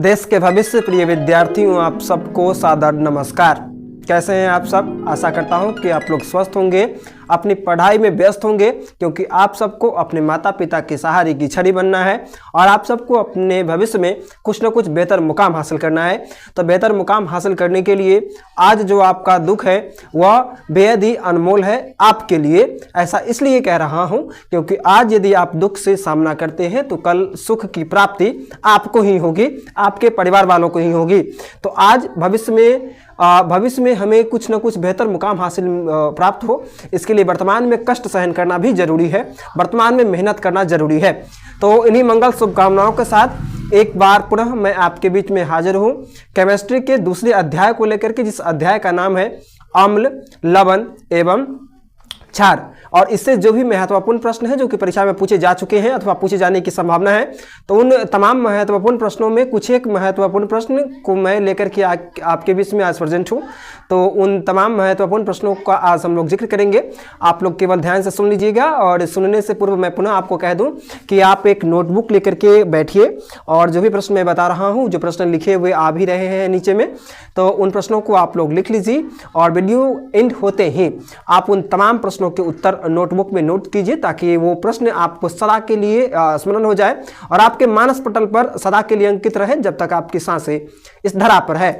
देश के भविष्य प्रिय विद्यार्थियों, आप सबको सादर नमस्कार। कैसे हैं आप सब? आशा करता हूं कि आप लोग स्वस्थ होंगे, अपनी पढ़ाई में व्यस्त होंगे, क्योंकि आप सबको अपने माता पिता के सहारे की छड़ी बनना है और आप सबको अपने भविष्य में कुछ ना कुछ बेहतर मुकाम हासिल करना है। तो बेहतर मुकाम हासिल करने के लिए आज जो आपका दुख है वह बेहद ही अनमोल है आपके लिए। ऐसा इसलिए कह रहा हूं क्योंकि आज यदि आप दुख से सामना करते हैं तो कल सुख की प्राप्ति आपको ही होगी, आपके परिवार वालों को ही होगी। तो आज भविष्य में हमें कुछ ना कुछ बेहतर मुकाम हासिल प्राप्त हो, इसके लिए वर्तमान में कष्ट सहन करना भी जरूरी है, वर्तमान में मेहनत करना जरूरी है। तो इन्हीं मंगल शुभकामनाओं के साथ एक बार पुनः मैं आपके बीच में हाजिर हूं केमिस्ट्री के दूसरे अध्याय को लेकर के, जिस अध्याय का नाम है अम्ल, लवण एवं क्षार। और इससे जो भी महत्वपूर्ण प्रश्न है जो कि परीक्षा में पूछे जा चुके हैं अथवा पूछे जाने की संभावना है, तो उन तमाम महत्वपूर्ण प्रश्नों में कुछ एक महत्वपूर्ण प्रश्न को मैं लेकर के आपके बीच में आज प्रेजेंट हूँ। तो उन तमाम महत्वपूर्ण प्रश्नों का आज हम लोग जिक्र करेंगे। आप लोग केवल ध्यान से सुन लीजिएगा और सुनने से पूर्व मैं पुनः आपको कह दूं कि आप एक नोटबुक लेकर के बैठिए और जो भी प्रश्न मैं बता रहा हूं, जो प्रश्न लिखे हुए आ भी रहे हैं नीचे में, तो उन प्रश्नों को आप लोग लिख लीजिए और वीडियो एंड होते ही आप उन तमाम प्रश्नों के उत्तर नोटबुक में नोट कीजिए, ताकि वो प्रश्न आपको सदा के लिए स्मरण हो जाए और आपके मानस पटल पर सदा के लिए अंकित रहे जब तक आपकी सांसें इस धरा पर है।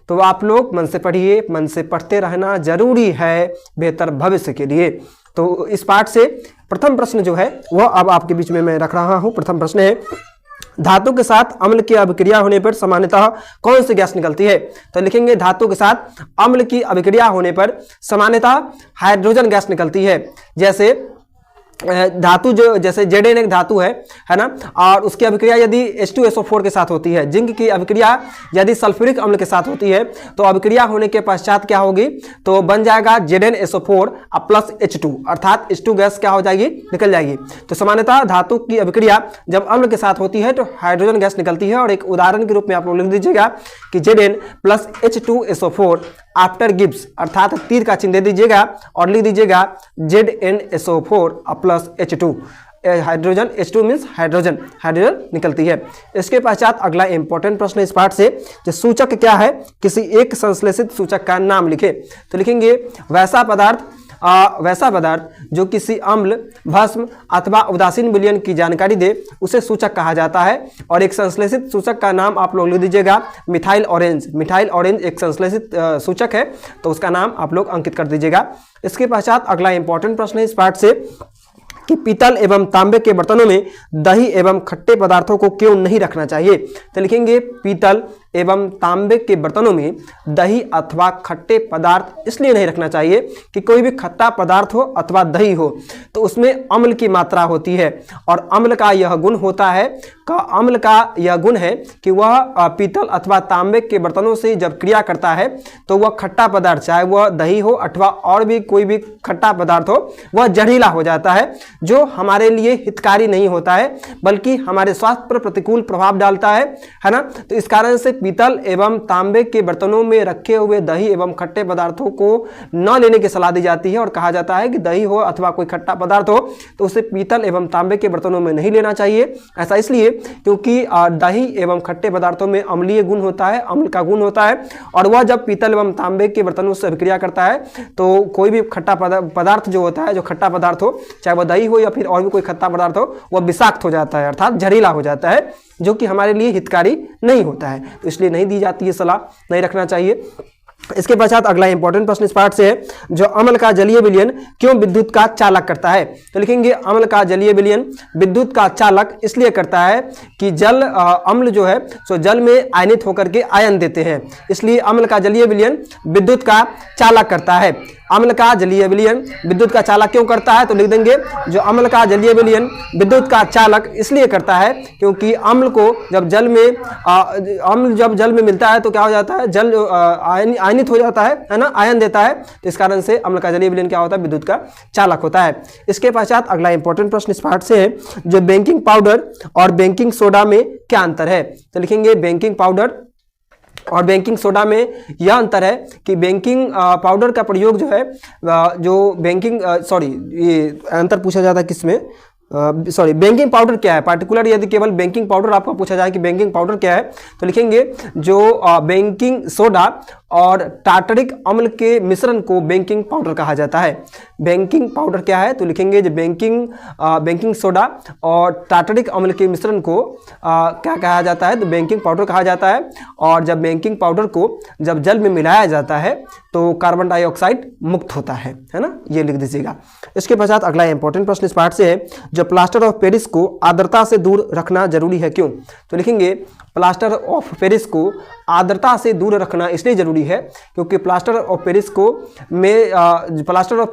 तो आप लोग मन से पढ़िए, मन से पढ़ते रहना जरूरी है बेहतर भविष्य के लिए। तो इस पाठ से प्रथम प्रश्न जो है वह अब आपके बीच में मैं रख रहा हूं। प्रथम प्रश्न है, धातु के साथ अम्ल की अभिक्रिया होने पर सामान्यतः कौन सी गैस निकलती है? तो लिखेंगे धातु के साथ अम्ल की अभिक्रिया होने पर सामान्यतः हाइड्रोजन गैस निकलती है। जैसे धातु जो जैसे Zn एक धातु है ना, और उसकी अभिक्रिया यदि H2SO4 के साथ होती है, जिंक की अभिक्रिया यदि सल्फ्यूरिक अम्ल के साथ होती है, तो अभिक्रिया होने के पश्चात क्या होगी? तो बन जाएगा ZnSO4 प्लस H2, अर्थात H2 गैस क्या हो जाएगी? निकल जाएगी। तो सामान्यतः धातु की अभिक्रिया जब अम्ल के साथ होती है तो हाइड्रोजन गैस निकलती है। और एक उदाहरण के रूप में आप लोग लिख दीजिएगा कि Zn plus H2SO4 after Gibbs, अर्थात तीर का चिन्ह दे दीजिएगा और लिख दीजिएगा ZnSO4 plus H2। Hydrogen H2 means hydrogen निकलती है। इसके पश्चात अगला इंपॉर्टेंट प्रश्न इस पाठ से, जो सूचक क्या है? किसी एक संश्लेषित सूचक का नाम लिखे। तो लिखेंगे वैसा पदार्थ जो किसी अम्ल, भस्म अथवा उदासीन विलयन की जानकारी दे उसे सूचक कहा जाता है। और एक संश्लेषित सूचक का नाम आप लोग लिख दीजिएगा मिथाइल ऑरेंज एक संश्लेषित सूचक है, तो उसका नाम आप लोग अंकित कर दीजिएगा। इसके पश्चात अगला इंपॉर्टेंट प्रश्न है इस पाठ से कि पीतल एवं तांबे के बर्तनों में दही एवं खट्टे पदार्थों को क्यों नहीं रखना चाहिए? तो लिखेंगे पीतल एवं तांबे के बर्तनों में दही अथवा खट्टे पदार्थ इसलिए नहीं रखना चाहिए कि कोई भी खट्टा पदार्थ हो अथवा दही हो तो उसमें अम्ल की मात्रा होती है, और अम्ल का यह गुण है कि वह पीतल अथवा तांबे के बर्तनों से जब क्रिया करता है तो वह खट्टा पदार्थ, चाहे वह दही हो अथवा और भी कोई भी खट्टा पदार्थ हो, वह जहरीला हो जाता है, जो हमारे लिए हितकारी नहीं होता है बल्कि हमारे स्वास्थ्य पर प्रतिकूल प्रभाव डालता है ना। तो इस कारण से पीतल एवं तांबे के बर्तनों में रखे हुए दही एवं खट्टे पदार्थों को न लेने की सलाह दी जाती है और कहा जाता है कि दही हो अथवा कोई खट्टा पदार्थ हो तो उसे पीतल एवं तांबे के बर्तनों में नहीं लेना चाहिए। ऐसा इसलिए क्योंकि दही एवं खट्टे पदार्थों में अम्लीय गुण होता है, अम्ल का गुण होता है, और वह जब पीतल एवं तांबे के बर्तनों से अभिक्रिया करता है तो कोई भी खट्टा पदार्थ जो होता है, जो खट्टा पदार्थ हो, चाहे वह दही हो या फिर और भी कोई खट्टा पदार्थ हो, वह विषाक्त हो जाता है, अर्थात जहरीला हो जाता है, जो कि हमारे लिए हितकारी नहीं होता है। तो इसलिए नहीं दी जाती है सलाह, नहीं रखना चाहिए। इसके पश्चात अगला इंपॉर्टेंट प्रश्न इस पाठ से है, जो अम्ल का जलीय विलयन क्यों विद्युत का चालक करता है? तो लिखेंगे अम्ल का जलीय विलयन विद्युत का चालक इसलिए करता है कि अम्ल जो है सो जल में आयनित होकर के आयन देते हैं, इसलिए अम्ल का जलीय विलयन विद्युत का चालक करता है। अम्ल का जलीय विलयन विद्युत का चालक क्यों करता है? तो लिख देंगे जो अम्ल का जलीय विलयन विद्युत का चालक इसलिए करता है क्योंकि अम्ल जब जल में मिलता है तो क्या हो जाता है? जल आयनित हो जाता है ना, आयन देता है। तो इस कारण से अम्ल का जलीय विलयन क्या होता है? विद्युत का चालक होता है। इसके पश्चात अगला इंपॉर्टेंट प्रश्न इस पाठ से है, जो बेकिंग पाउडर और बेकिंग सोडा में क्या अंतर है? तो लिखेंगे बेकिंग पाउडर और बेकिंग सोडा में यह अंतर है कि बेकिंग पाउडर का प्रयोग जो है, ये अंतर पूछा जाता है किसमें? सॉरी बेकिंग पाउडर क्या है, पार्टिकुलर यदि केवल बेकिंग पाउडर आपको पूछा जाए कि बेकिंग पाउडर क्या है, तो लिखेंगे जो बेकिंग सोडा और टार्टरिक अम्ल के मिश्रण को बेकिंग पाउडर कहा जाता है। बेकिंग पाउडर क्या है, तो लिखेंगे जो बेकिंग सोडा और टार्टरिक अम्ल के मिश्रण को क्या कहा जाता है, तो बेकिंग पाउडर कहा जाता है। और जब बेकिंग पाउडर को जब जल में मिलाया जाता है तो कार्बन डाइऑक्साइड मुक्त होता है ना, ये लिख दीजिएगा। इसके पश्चात अगला इंपॉर्टेंट प्रश्न इस पार्ट से है, जो प्लास्टर ऑफ पेरिस को आर्द्रता से दूर रखना जरूरी है क्यों? तो लिखेंगे प्लास्टर ऑफ पेरिस को आर्द्रता से दूर रखना इसलिए जरूरी है क्योंकि प्लास्टर ऑफ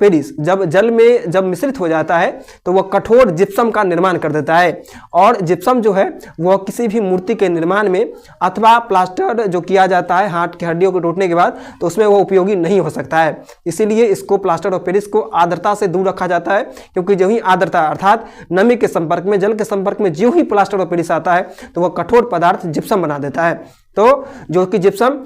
पेरिस जब जल में जब मिश्रित हो जाता है तो वह कठोर जिप्सम का निर्माण कर देता है, और जिप्सम जो है वह किसी भी मूर्ति के निर्माण में अथवा प्लास्टर जो किया जाता है हाथ की हड्डियों को टूटने के बाद, तो उसमें वह उपयोगी नहीं हो सकता है। इसीलिए इसको प्लास्टर ऑफ पेरिस को आर्द्रता से दूर रखा जाता है, क्योंकि जो ही आर्द्रता अर्थात नमी के संपर्क में, जल के संपर्क में जो ही प्लास्टर ऑफ पेरिस आता है तो वह कठोर पदार्थ जिप्सम बना देता है। तो जो कि जिप्सम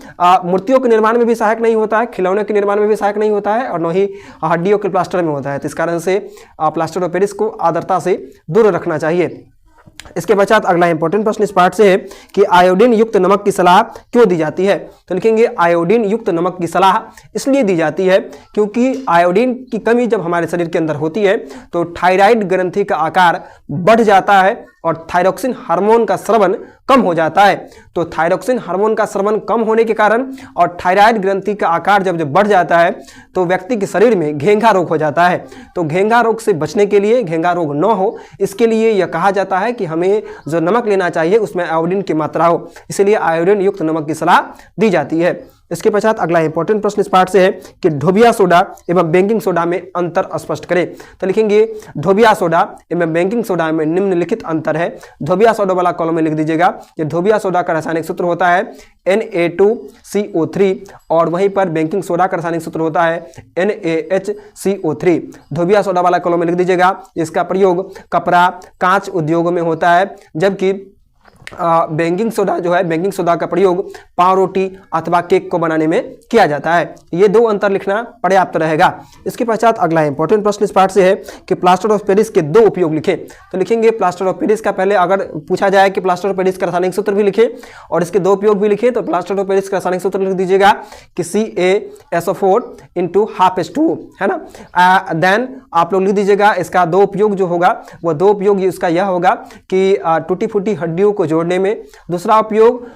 मूर्तियों के निर्माण में भी सहायक नहीं होता है, खिलौने के निर्माण में भी सहायक नहीं होता है, और न ही हड्डियों के प्लास्टर में होता है। तो इस कारण से प्लास्टर ऑफ पेरिस को आर्द्रता से दूर रखना चाहिए। इसके पश्चात अगला इंपॉर्टेंट प्रश्न इस पार्ट से है कि आयोडीन युक्त नमक की सलाह क्यों दी जाती है? तो लिखेंगे आयोडीन युक्त नमक की सलाह इसलिए दी जाती है क्योंकि आयोडीन की कमी जब हमारे शरीर के अंदर होती है तो थायराइड ग्रंथि का आकार बढ़ जाता है और थायरोक्सिन हार्मोन का स्रवण कम हो जाता है। तो थायरोक्सिन हार्मोन का स्रवण कम होने के कारण और थायराइड ग्रंथि का आकार जब बढ़ जाता है तो व्यक्ति के शरीर में घेंघा रोग हो जाता है। तो घेंघा रोग से बचने के लिए, घेंघा रोग न हो इसके लिए यह कहा जाता है कि हमें जो नमक लेना चाहिए उसमें आयोडीन की मात्रा हो, इसलिए आयोडीन युक्त नमक की सलाह दी जाती है। इसके पश्चात अगला इंपॉर्टेंट प्रश्न इस पार्ट से है कि धोबिया सोडा एवं बेकिंग सोडा में अंतर स्पष्ट करें। तो लिखेंगे धोबिया सोडा एवं बेकिंग सोडा में निम्नलिखित अंतर है। धोबिया सोडा वाला कॉलम में लिख दीजिएगा कि धोबिया सोडा का रासायनिक सूत्र होता है Na2CO3 और वहीं पर बेकिंग सोडा का रासायनिक सूत्र होता है NaHCO3। धोबिया सोडा वाला कॉलम में लिख दीजिएगा इसका प्रयोग कपड़ा, कांच उद्योगों में होता है, जबकि बेकिंग सोडा जो है, बेकिंग सोडा का प्रयोग पाव रोटी अथवा केक को बनाने में किया जाता है। ये दो अंतर लिखना पर्याप्त रहेगा। इसके पश्चात अगला इंपॉर्टेंट प्रश्न इस पार्ट से है कि प्लास्टर ऑफ पेरिस के दो उपयोग लिखें। तो लिखेंगे प्लास्टर ऑफ पेरिस का, पहले अगर पूछा जाए कि प्लास्टर ऑफ पेरिस का रासायनिक सूत्र भी लिखें और इसके दो उपयोग भी लिखें, तो प्लास्टर ऑफ पेरिस का रासायनिक सूत्र लिख दीजिएगा कि CaSO4 × 12H2 है ना। देन आप लोग लिख दीजिएगा इसका दो उपयोग जो होगा वह दो उपयोग इसका यह होगा कि टूटी फूटी हड्डियों को जोड़ने में, दूसरा उपयोग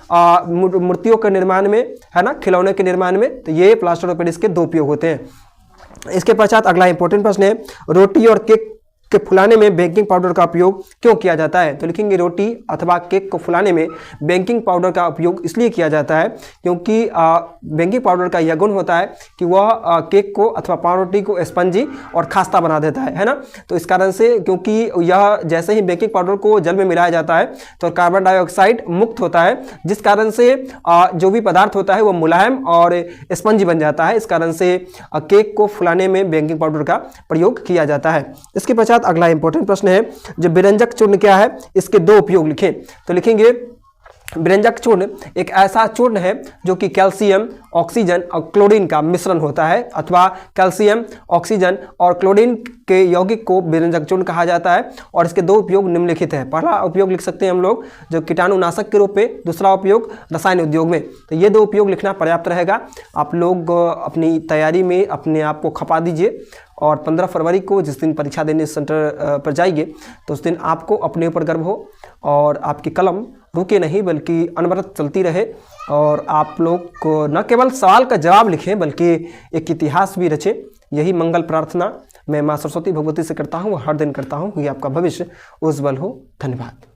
मूर्तियों के निर्माण में है ना, खिलौने के निर्माण में। तो ये प्लास्टर ऑफ पेरिस के दो उपयोग होते हैं। इसके पश्चात अगला इंपॉर्टेंट प्रश्न है रोटी और केक के फुलाने में बेकिंग पाउडर का उपयोग क्यों किया जाता है? तो लिखेंगे रोटी अथवा केक को फुलाने में बेकिंग पाउडर का उपयोग इसलिए किया जाता है क्योंकि बेकिंग पाउडर का यह गुण होता है कि वह केक को अथवा पावरोटी को स्पंजी और खास्ता बना देता है ना। तो इस कारण से, क्योंकि यह जैसे ही बेकिंग पाउडर को जल में मिलाया जाता है तो कार्बन डाइऑक्साइड मुक्त होता है, जिस कारण से जो भी पदार्थ होता है वह मुलायम और स्पंजी बन जाता है। इस कारण से केक को फुलाने में बेकिंग पाउडर का प्रयोग किया जाता है। इसके पश्चात अगला इंपॉर्टेंट प्रश्न है जो विरंजक चूर्ण क्या है, इसके दो उपयोग लिखें। तो लिखेंगे विरंजक चूर्ण एक ऐसा चूर्ण है जो कि कैल्शियम, ऑक्सीजन और क्लोरीन का मिश्रण होता है, अथवा कैल्शियम, ऑक्सीजन और क्लोरीन के यौगिक को विरंजक चूर्ण कहा जाता है। और इसके दो उपयोग निम्नलिखित है। पहला उपयोग लिख सकते हैं हम लोग जो कीटाणुनाशक के रूप में, दूसरा उपयोग रसायन उद्योग में। तो ये दो उपयोग लिखना पर्याप्त रहेगा। आप लोग अपनी तैयारी में अपने आप को खपा दीजिए और 15 फरवरी को जिस दिन परीक्षा देने सेंटर पर जाइए तो उस दिन आपको अपने ऊपर गर्व हो और आपकी कलम रुके नहीं बल्कि अनवरत चलती रहे, और आप लोग को न केवल सवाल का जवाब लिखें बल्कि एक इतिहास भी रचें। यही मंगल प्रार्थना मैं माँ सरस्वती भगवती से करता हूँ, हर दिन करता हूँ कि आपका भविष्य उज्जवल हो। धन्यवाद।